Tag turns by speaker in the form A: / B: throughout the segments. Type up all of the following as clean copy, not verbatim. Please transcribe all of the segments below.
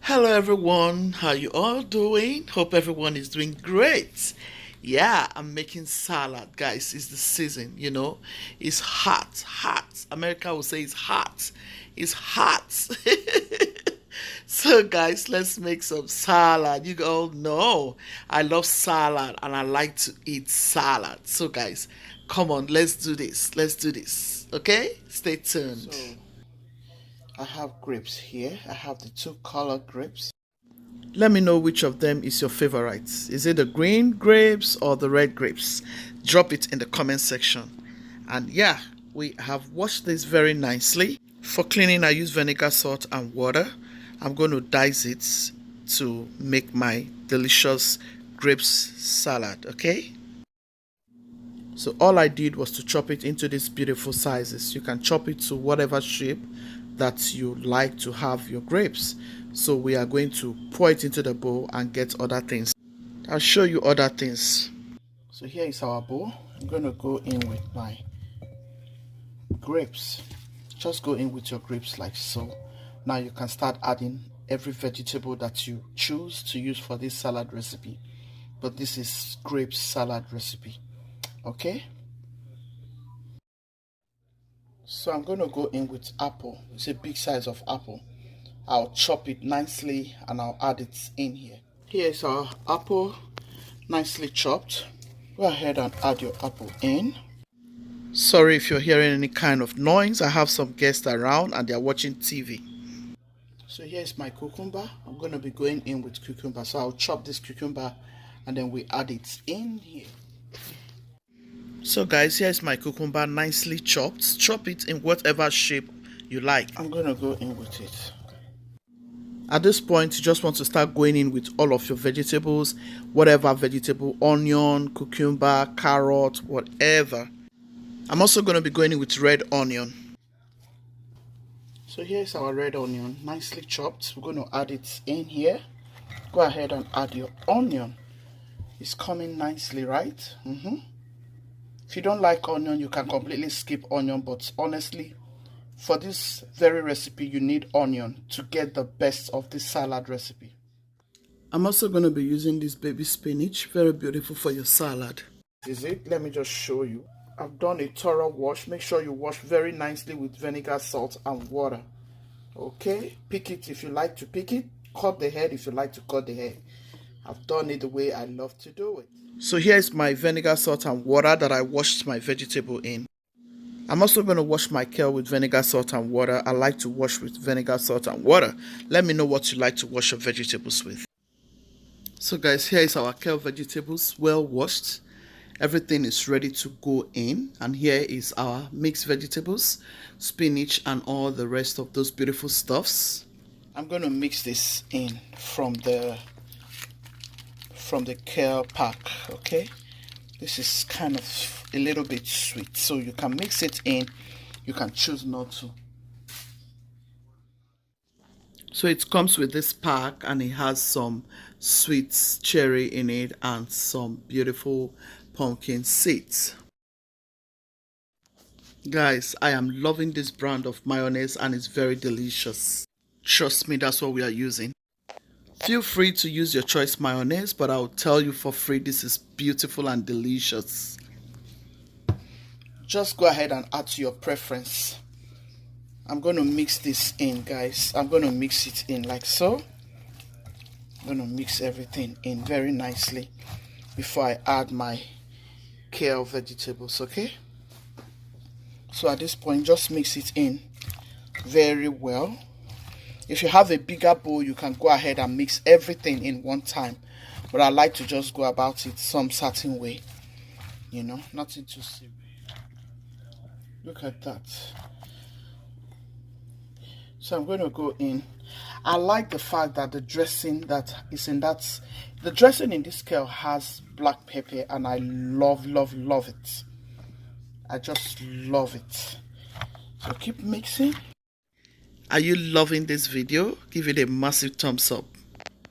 A: Hello everyone, how you all doing? Hope everyone is doing great. Yeah, I'm making salad, guys. It's the season. It's hot. America will say it's hot. It's hot. So guys, let's make some salad. You all know I love salad and I like to eat salad. So guys, come on, let's do this. Let's do this. Okay? Stay tuned. So I have grapes here. I have the two color grapes. Let me know which of them is your favorite. Is it the green grapes or the red grapes? Drop it in the comment section. And yeah, we have washed this very nicely. For cleaning, I use vinegar, salt, and water. I'm going to dice it to make my delicious grapes salad, okay? So all I did was to chop it into these beautiful sizes. You can chop it to whatever shape that you like to have your grapes. So we are going to pour it into the bowl and get other things. I'll show you other things. So here is our bowl. I'm going to go in with my grapes. Just go in with your grapes like so. Now you can start adding every vegetable that you choose to use for this salad recipe. But this is grape salad recipe. Okay? So I'm going to go in with apple. It's a big size of apple. I'll chop it nicely and I'll add it in here. Here is our apple, nicely chopped. Go ahead and add your apple in. Sorry if you're hearing any kind of noise. I have some guests around and they're watching TV. So here's my cucumber. I'm going to be going in with cucumber. So I'll chop this cucumber and then we add it in here. So guys, here's my cucumber nicely chopped. Chop it in whatever shape you like. I'm going to go in with it. At this point, you just want to start going in with all of your vegetables, whatever vegetable, onion, cucumber, carrot, whatever. I'm also going to be going in with red onion. So here's our red onion, nicely chopped. We're going to add it in here. Go ahead and add your onion. It's coming nicely, right? If you don't like onion, you can completely skip onion, but honestly, for this very recipe, you need onion to get the best of this salad recipe. I'm also going to be using this baby spinach, very beautiful for your salad. Is it? Let me just show you. I've done a thorough wash. Make sure you wash very nicely with vinegar, salt, and water. Okay? Pick it if you like to pick it. Cut the head if you like to cut the head. I've done it the way I love to do it. So here's my vinegar, salt, and water that I washed my vegetable in. I'm also going to wash my kale with vinegar, salt, and water. I like to wash with vinegar, salt, and water. Let me know what you like to wash your vegetables with. So guys, here is our kale vegetables, well washed. Everything is ready to go in. And here is our mixed vegetables, spinach, and all the rest of those beautiful stuffs. I'm going to mix this in from the kale pack, okay? This is kind of a little bit sweet, so you can mix it in. You can choose not to. So it comes with this pack and it has some sweet cherry in it and some beautiful pumpkin seeds. Guys, I am loving this brand of mayonnaise and it's very delicious. Trust me, that's what we are using. Feel free to use your choice mayonnaise, but I'll tell you for free, this is beautiful and delicious. Just go ahead and add to your preference. I'm going to mix this in, guys. I'm going to mix it in like so. I'm going to mix everything in very nicely before I add my kale vegetables, okay? So at this point, just mix it in very well. If you have a bigger bowl, you can go ahead and mix everything in one time. But I like to just go about it some certain way. You know, nothing too serious. Look at that. So I'm going to go in. I like the fact that the dressing that is in that, the dressing in this kale has black pepper, and I love it. I just love it. So keep mixing. Are you loving this video? Give it a massive thumbs up.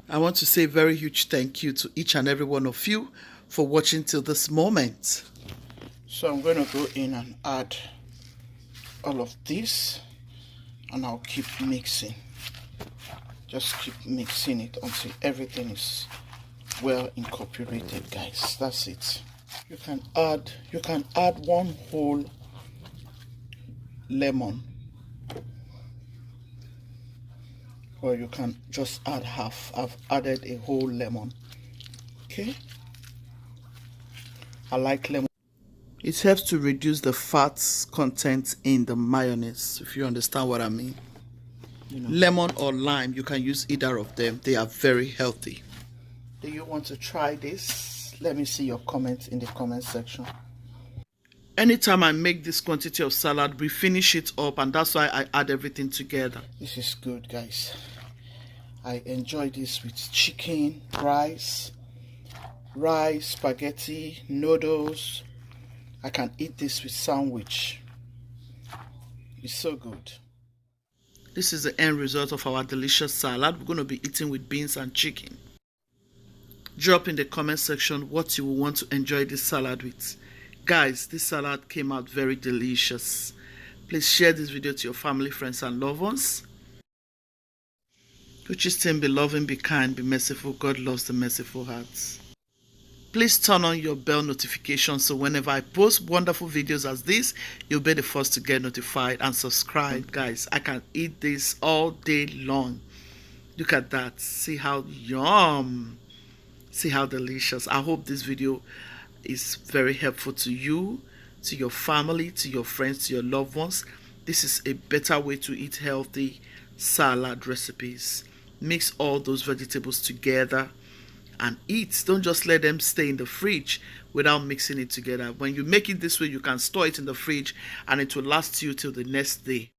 A: I want to say a very huge thank you to each and every one of you for watching till this moment. So I'm going to go in and add all of this and I'll keep mixing. Just keep mixing it until everything is well incorporated, guys. That's it. You can add one whole lemon, or you can just add half. I've added a whole lemon. Okay, I like lemon. It helps to reduce the fat content in the mayonnaise, if you understand what I mean. Lemon or lime, you can use either of them. They are very healthy. Do you want to try this? Let me see your comments in the comment section. Anytime I make this quantity of salad, we finish it up, and that's why I add everything together. This is good, guys. I enjoy this with chicken, rice, spaghetti, noodles. I can eat this with sandwich. It's so good. This is the end result of our delicious salad. We're going to be eating with beans and chicken. Drop in the comment section what you will want to enjoy this salad with. Guys, this salad came out very delicious. Please share this video to your family, friends, and loved ones. Guchie's team, be loving, be kind, be merciful. God loves the merciful hearts. Please turn on your bell notification so whenever I post wonderful videos as this, you'll be the first to get notified, and subscribe. Guys, I can eat this all day long. Look at that. See how yum. See how delicious. I hope this video is very helpful to you, to your family, to your friends, to your loved ones. This is a better way to eat healthy salad recipes. Mix all those vegetables together and eat. Don't just let them stay in the fridge without mixing it together. When you make it this way, you can store it in the fridge and it will last you till the next day.